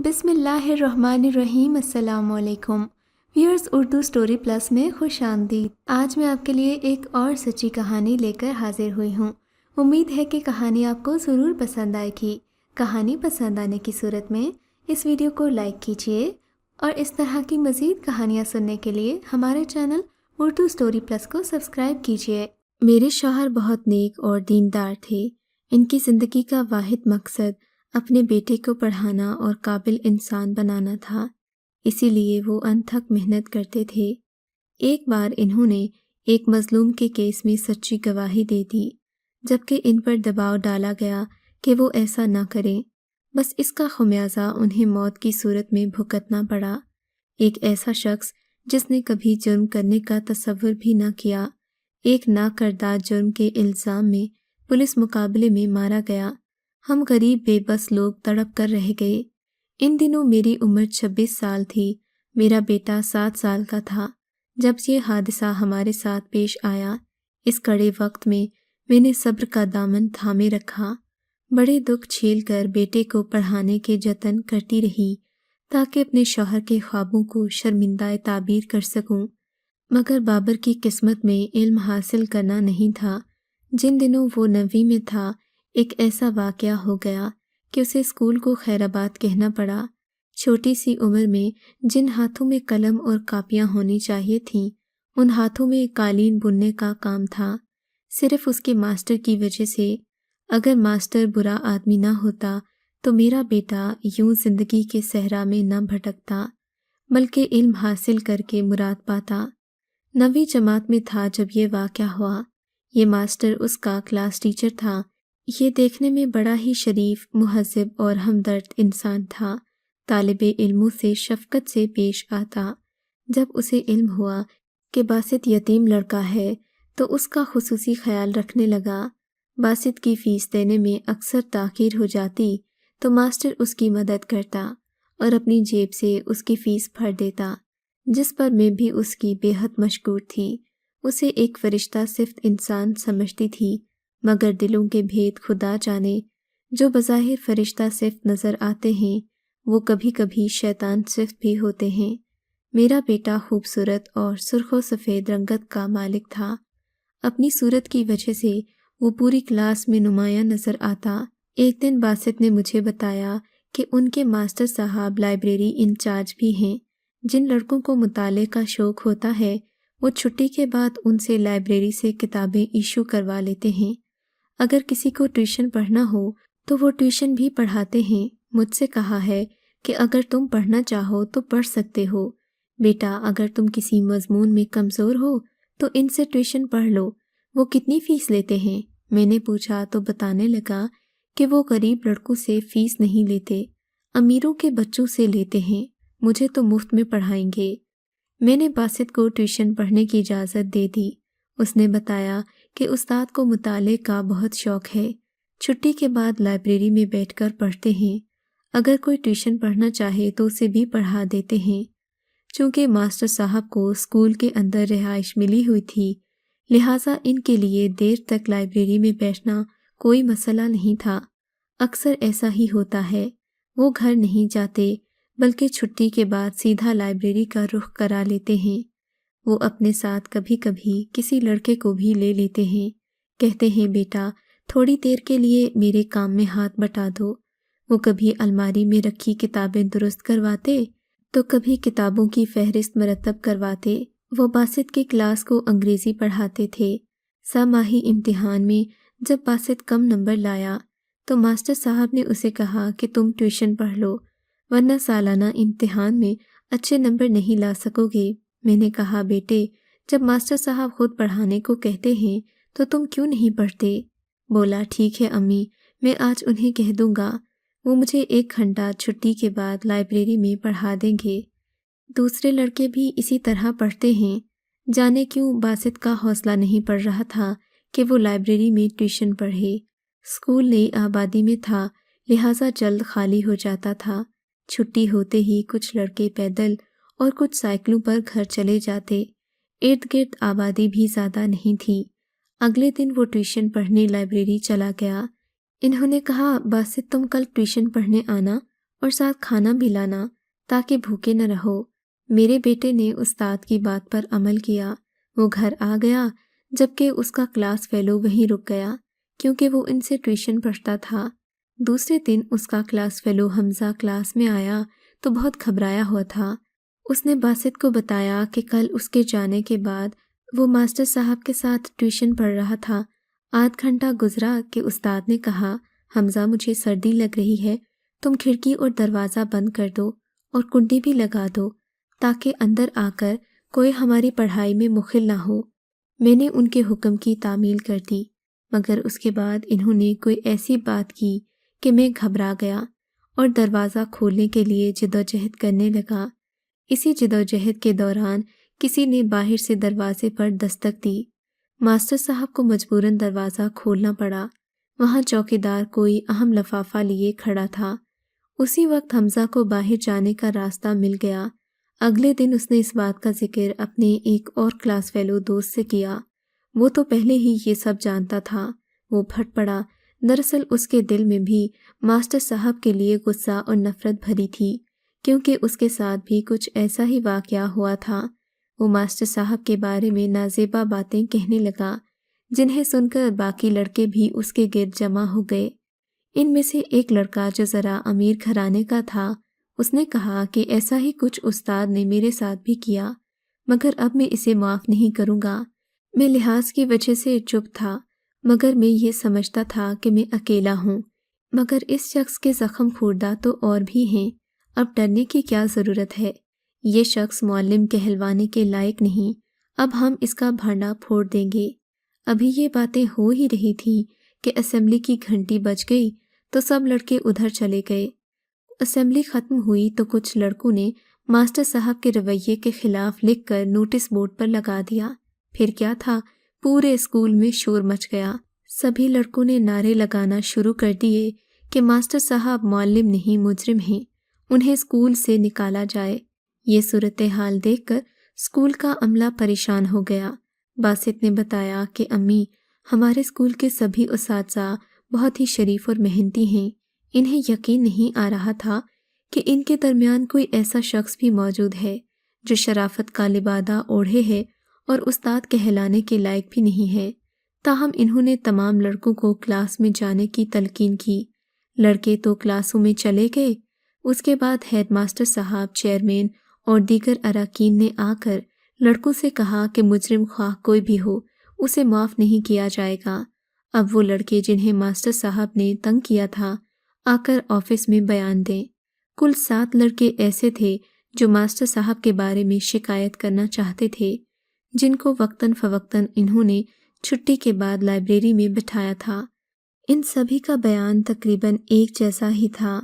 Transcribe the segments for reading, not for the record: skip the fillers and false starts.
بسم اللہ الرحمن الرحیم۔ السلام علیکم ویورز، اردو سٹوری پلس میں خوش آمدید۔ آج میں آپ کے لیے ایک اور سچی کہانی لے کر حاضر ہوئی ہوں۔ امید ہے کہ کہانی آپ کو ضرور پسند آئے گی۔ کہانی پسند آنے کی صورت میں اس ویڈیو کو لائک کیجیے اور اس طرح کی مزید کہانیاں سننے کے لیے ہمارے چینل اردو سٹوری پلس کو سبسکرائب کیجیے۔ میرے شوہر بہت نیک اور دیندار تھے۔ ان کی زندگی کا واحد مقصد اپنے بیٹے کو پڑھانا اور قابل انسان بنانا تھا، اسی لیے وہ انتھک محنت کرتے تھے۔ ایک بار انہوں نے ایک مظلوم کے کیس میں سچی گواہی دے دی، جبکہ ان پر دباؤ ڈالا گیا کہ وہ ایسا نہ کریں۔ بس اس کا خمیازہ انہیں موت کی صورت میں بھگتنا پڑا۔ ایک ایسا شخص جس نے کبھی جرم کرنے کا تصور بھی نہ کیا، ایک ناکردہ جرم کے الزام میں پولیس مقابلے میں مارا گیا۔ ہم غریب بے بس لوگ تڑپ کر رہ گئے۔ ان دنوں میری عمر 26 سال تھی، میرا بیٹا 7 سال کا تھا جب یہ حادثہ ہمارے ساتھ پیش آیا۔ اس کڑے وقت میں نے صبر کا دامن تھامے رکھا، بڑے دکھ جھیل کر بیٹے کو پڑھانے کے جتن کرتی رہی تاکہ اپنے شوہر کے خوابوں کو شرمندہ تعبیر کر سکوں۔ مگر بابر کی قسمت میں علم حاصل کرنا نہیں تھا۔ جن دنوں وہ 9ویں میں تھا، ایک ایسا واقعہ ہو گیا کہ اسے اسکول کو خیر آباد کہنا پڑا۔ چھوٹی سی عمر میں جن ہاتھوں میں قلم اور کاپیاں ہونی چاہیے تھیں، ان ہاتھوں میں قالین بننے کا کام تھا، صرف اس کے ماسٹر کی وجہ سے۔ اگر ماسٹر برا آدمی نہ ہوتا تو میرا بیٹا یوں زندگی کے صحرا میں نہ بھٹکتا، بلکہ علم حاصل کر کے مراد پاتا۔ 9ویں جماعت میں تھا جب یہ واقعہ ہوا۔ یہ ماسٹر اس کا کلاس ٹیچر تھا۔ یہ دیکھنے میں بڑا ہی شریف، مہذب اور ہمدرد انسان تھا۔ طالب علموں سے شفقت سے پیش آتا۔ جب اسے علم ہوا کہ باسط یتیم لڑکا ہے تو اس کا خصوصی خیال رکھنے لگا۔ باسط کی فیس دینے میں اکثر تاخیر ہو جاتی تو ماسٹر اس کی مدد کرتا اور اپنی جیب سے اس کی فیس بھر دیتا، جس پر میں بھی اس کی بے حد مشکور تھی۔ اسے ایک فرشتہ صفت انسان سمجھتی تھی، مگر دلوں کے بھید خدا جانے۔ جو بظاہر فرشتہ صفت نظر آتے ہیں وہ کبھی کبھی شیطان صفت بھی ہوتے ہیں۔ میرا بیٹا خوبصورت اور سرخ و سفید رنگت کا مالک تھا۔ اپنی صورت کی وجہ سے وہ پوری کلاس میں نمایاں نظر آتا۔ ایک دن باسط نے مجھے بتایا کہ ان کے ماسٹر صاحب لائبریری انچارج بھی ہیں۔ جن لڑکوں کو مطالعے کا شوق ہوتا ہے وہ چھٹی کے بعد ان سے لائبریری سے کتابیں ایشو کروا لیتے ہیں۔ اگر کسی کو ٹیوشن پڑھنا ہو تو وہ ٹیوشن بھی پڑھاتے ہیں۔ مجھ سے کہا ہے کہ اگر تم پڑھنا چاہو تو پڑھ سکتے ہو بیٹا، اگر تم کسی مضمون میں کمزور ہو تو ان سے ٹیوشن پڑھ لو۔ وہ کتنی فیس لیتے ہیں؟ میں نے پوچھا تو بتانے لگا کہ وہ غریب لڑکوں سے فیس نہیں لیتے، امیروں کے بچوں سے لیتے ہیں، مجھے تو مفت میں پڑھائیں گے۔ میں نے باسط کو ٹیوشن پڑھنے کی اجازت دے دی۔ اس نے بتایا کہ استاد کو مطالعے کا بہت شوق ہے، چھٹی کے بعد لائبریری میں بیٹھ کر پڑھتے ہیں۔ اگر کوئی ٹیوشن پڑھنا چاہے تو اسے بھی پڑھا دیتے ہیں۔ چونکہ ماسٹر صاحب کو اسکول کے اندر رہائش ملی ہوئی تھی، لہٰذا ان کے لیے دیر تک لائبریری میں بیٹھنا کوئی مسئلہ نہیں تھا۔ اکثر ایسا ہی ہوتا ہے، وہ گھر نہیں جاتے بلکہ چھٹی کے بعد سیدھا لائبریری کا رخ کرا لیتے ہیں۔ وہ اپنے ساتھ کبھی کبھی کسی لڑکے کو بھی لے لیتے ہیں، کہتے ہیں بیٹا تھوڑی دیر کے لیے میرے کام میں ہاتھ بٹا دو۔ وہ کبھی الماری میں رکھی کتابیں درست کرواتے تو کبھی کتابوں کی فہرست مرتب کرواتے۔ وہ باسط کی کلاس کو انگریزی پڑھاتے تھے۔ سہ ماہی امتحان میں جب باسط کم نمبر لایا تو ماسٹر صاحب نے اسے کہا کہ تم ٹیوشن پڑھ لو، ورنہ سالانہ امتحان میں اچھے نمبر نہیں لا سکو گے۔ میں نے کہا بیٹے، جب ماسٹر صاحب خود پڑھانے کو کہتے ہیں تو تم کیوں نہیں پڑھتے؟ بولا ٹھیک ہے امی، میں آج انہیں کہہ دوں گا، وہ مجھے 1 گھنٹہ چھٹی کے بعد لائبریری میں پڑھا دیں گے۔ دوسرے لڑکے بھی اسی طرح پڑھتے ہیں۔ جانے کیوں باسط کا حوصلہ نہیں پڑ رہا تھا کہ وہ لائبریری میں ٹیوشن پڑھے۔ اسکول نئی آبادی میں تھا، لہٰذا جلد خالی ہو جاتا تھا۔ چھٹی ہوتے ہی کچھ لڑکے پیدل اور کچھ سائیکلوں پر گھر چلے جاتے۔ ارد گرد آبادی بھی زیادہ نہیں تھی۔ اگلے دن وہ ٹیوشن پڑھنے لائبریری چلا گیا۔ انہوں نے کہا باسط تم کل ٹیوشن پڑھنے آنا اور ساتھ کھانا بھی لانا تاکہ بھوکے نہ رہو۔ میرے بیٹے نے استاد کی بات پر عمل کیا۔ وہ گھر آ گیا جبکہ اس کا کلاس فیلو وہیں رک گیا کیونکہ وہ ان سے ٹیوشن پڑھتا تھا۔ دوسرے دن اس کا کلاس فیلو حمزہ کلاس میں آیا تو بہت گھبرایا ہوا تھا۔ اس نے باسط کو بتایا کہ کل اس کے جانے کے بعد وہ ماسٹر صاحب کے ساتھ ٹیوشن پڑھ رہا تھا۔ آدھ گھنٹہ گزرا کہ استاد نے کہا، حمزہ مجھے سردی لگ رہی ہے، تم کھڑکی اور دروازہ بند کر دو اور کنڈی بھی لگا دو تاکہ اندر آ کر کوئی ہماری پڑھائی میں مخل نہ ہو۔ میں نے ان کے حکم کی تعمیل کر دی، مگر اس کے بعد انہوں نے کوئی ایسی بات کی کہ میں گھبرا گیا اور دروازہ کھولنے کے لیے جدوجہد کرنے لگا۔ اسی جدوجہد کے دوران کسی نے باہر سے دروازے پر دستک دی۔ ماسٹر صاحب کو مجبوراً دروازہ کھولنا پڑا۔ وہاں چوکیدار کوئی اہم لفافہ لیے کھڑا تھا۔ اسی وقت حمزہ کو باہر جانے کا راستہ مل گیا۔ اگلے دن اس نے اس بات کا ذکر اپنے ایک اور کلاس فیلو دوست سے کیا۔ وہ تو پہلے ہی یہ سب جانتا تھا۔ وہ پھٹ پڑا۔ دراصل اس کے دل میں بھی ماسٹر صاحب کے لیے غصہ اور نفرت بھری تھی کیونکہ اس کے ساتھ بھی کچھ ایسا ہی واقعہ ہوا تھا۔ وہ ماسٹر صاحب کے بارے میں نازیبا باتیں کہنے لگا جنہیں سن کر باقی لڑکے بھی اس کے گرد جمع ہو گئے۔ ان میں سے ایک لڑکا جو ذرا امیر گھرانے کا تھا، اس نے کہا کہ ایسا ہی کچھ استاد نے میرے ساتھ بھی کیا، مگر اب میں اسے معاف نہیں کروں گا۔ میں لحاظ کی وجہ سے چپ تھا، مگر میں یہ سمجھتا تھا کہ میں اکیلا ہوں، مگر اس شخص کے زخم خوردہ تو اور بھی ہیں۔ اب ڈرنے کی کیا ضرورت ہے؟ یہ شخص معلم کہلوانے کے لائق نہیں۔ اب ہم اس کا بھانڈا پھوڑ دیں گے۔ ابھی یہ باتیں ہو ہی رہی تھیں کہ اسمبلی کی گھنٹی بج گئی تو سب لڑکے ادھر چلے گئے۔ اسمبلی ختم ہوئی تو کچھ لڑکوں نے ماسٹر صاحب کے رویے کے خلاف لکھ کر نوٹس بورڈ پر لگا دیا۔ پھر کیا تھا، پورے اسکول میں شور مچ گیا۔ سبھی لڑکوں نے نعرے لگانا شروع کر دیے کہ ماسٹر صاحب معلم نہیں مجرم ہیں، انہیں اسکول سے نکالا جائے۔ یہ صورتحال دیکھ کر اسکول کا عملہ پریشان ہو گیا۔ باسط نے بتایا کہ امی، ہمارے اسکول کے سبھی اساتذہ بہت ہی شریف اور محنتی ہیں۔ انہیں یقین نہیں آ رہا تھا کہ ان کے درمیان کوئی ایسا شخص بھی موجود ہے جو شرافت کا لبادہ اوڑھے ہے اور استاد کہلانے کے لائق بھی نہیں ہے۔ تاہم انہوں نے تمام لڑکوں کو کلاس میں جانے کی تلقین کی۔ لڑکے تو کلاسوں میں چلے گئے۔ اس کے بعد ہیڈ ماسٹر صاحب، چیئرمین اور دیگر اراکین نے آ کر لڑکوں سے کہا کہ مجرم خواہ کوئی بھی ہو، اسے معاف نہیں کیا جائے گا۔ اب وہ لڑکے جنہیں ماسٹر صاحب نے تنگ کیا تھا آ کر آفس میں بیان دیں۔ کل 7 لڑکے ایسے تھے جو ماسٹر صاحب کے بارے میں شکایت کرنا چاہتے تھے، جن کو وقتاً فوقتاً انہوں نے چھٹی کے بعد لائبریری میں بٹھایا تھا۔ ان سبھی کا بیان تقریباً ایک جیسا ہی تھا۔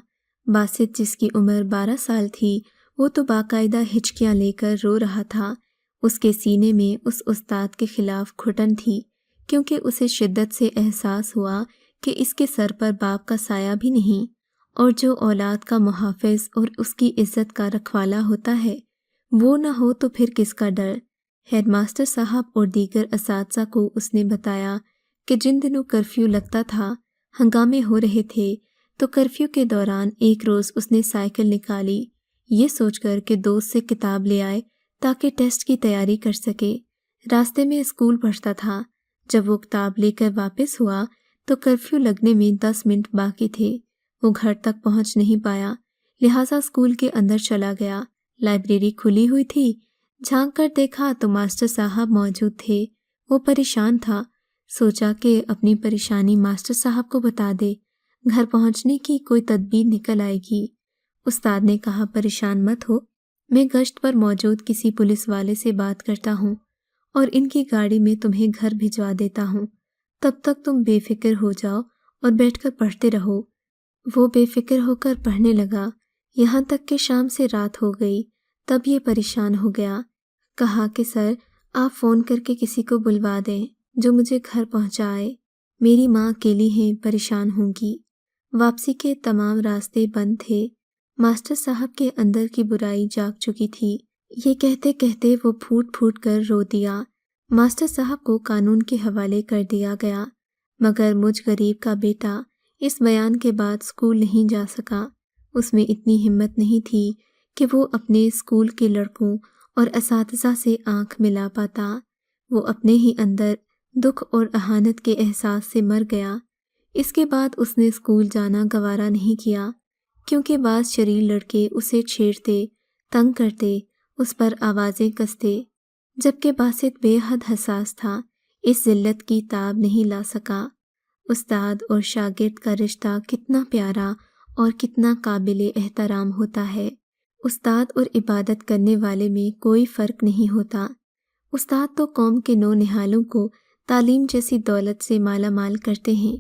باسط، جس کی عمر 12 سال تھی، وہ تو باقاعدہ ہچکیاں لے کر رو رہا تھا۔ اس کے سینے میں اس استاد کے خلاف گھٹن تھی کیونکہ اسے شدت سے احساس ہوا کہ اس کے سر پر باپ کا سایہ بھی نہیں، اور جو اولاد کا محافظ اور اس کی عزت کا رکھوالا ہوتا ہے، وہ نہ ہو تو پھر کس کا ڈر؟ ہیڈ ماسٹر صاحب اور دیگر اساتذہ کو اس نے بتایا کہ جن دنوں کرفیو لگتا تھا، ہنگامے ہو رہے تھے، تو کرفیو کے دوران ایک روز اس نے سائیکل نکالی، یہ سوچ کر کہ دوست سے کتاب لے آئے تاکہ ٹیسٹ کی تیاری کر سکے۔ راستے میں اسکول پڑھتا تھا۔ جب وہ کتاب لے کر واپس ہوا تو کرفیو لگنے میں 10 منٹ باقی تھے۔ وہ گھر تک پہنچ نہیں پایا، لہٰذا اسکول کے اندر چلا گیا۔ لائبریری کھلی ہوئی تھی۔ جھانک کر دیکھا تو ماسٹر صاحب موجود تھے۔ وہ پریشان تھا۔ سوچا کہ اپنی پریشانی ماسٹر صاحب کو بتا دے، گھر پہنچنے کی کوئی تدبیر نکل آئے گی۔ استاد نے کہا، پریشان مت ہو، میں گشت پر موجود کسی پولیس والے سے بات کرتا ہوں اور ان کی گاڑی میں تمہیں گھر بھجوا دیتا ہوں۔ تب تک تم بے فکر ہو جاؤ اور بیٹھ کر پڑھتے رہو۔ وہ بے فکر ہو کر پڑھنے لگا، یہاں تک کہ شام سے رات ہو گئی۔ تب یہ پریشان ہو گیا۔ کہا کہ سر، آپ فون کر کے کسی کو بلوا دیں جو مجھے گھر پہنچائے، میری ماں اکیلی ہیں، پریشان ہوں گی۔ واپسی کے تمام راستے بند تھے۔ ماسٹر صاحب کے اندر کی برائی جاگ چکی تھی۔ یہ کہتے کہتے وہ پھوٹ پھوٹ کر رو دیا۔ ماسٹر صاحب کو قانون کے حوالے کر دیا گیا، مگر مجھ غریب کا بیٹا اس بیان کے بعد اسکول نہیں جا سکا۔ اس میں اتنی ہمت نہیں تھی کہ وہ اپنے اسکول کے لڑکوں اور اساتذہ سے آنکھ ملا پاتا۔ وہ اپنے ہی اندر دکھ اور اہانت کے احساس سے مر گیا۔ اس کے بعد اس نے اسکول جانا گوارا نہیں کیا، کیونکہ بعض شریر لڑکے اسے چھیڑتے، تنگ کرتے، اس پر آوازیں کستے، جبکہ باسط بے حد حساس تھا، اس ذلت کی تاب نہیں لا سکا۔ استاد اور شاگرد کا رشتہ کتنا پیارا اور کتنا قابل احترام ہوتا ہے۔ استاد اور عبادت کرنے والے میں کوئی فرق نہیں ہوتا۔ استاد تو قوم کے نونہالوں کو تعلیم جیسی دولت سے مالا مال کرتے ہیں،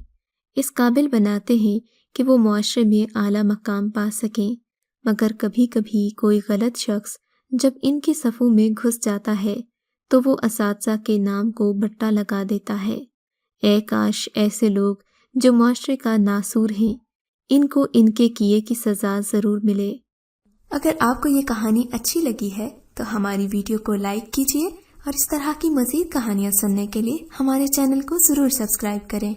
اس قابل بناتے ہیں کہ وہ معاشرے میں اعلیٰ مقام پا سکیں، مگر کبھی کبھی کوئی غلط شخص جب ان کی صفوں میں گھس جاتا ہے تو وہ اساتذہ کے نام کو بٹا لگا دیتا ہے۔ اے کاش ایسے لوگ جو معاشرے کا ناسور ہیں، ان کو ان کے کیے کی سزا ضرور ملے۔ اگر آپ کو یہ کہانی اچھی لگی ہے تو ہماری ویڈیو کو لائک کیجیے اور اس طرح کی مزید کہانیاں سننے کے لیے ہمارے چینل کو ضرور سبسکرائب کریں۔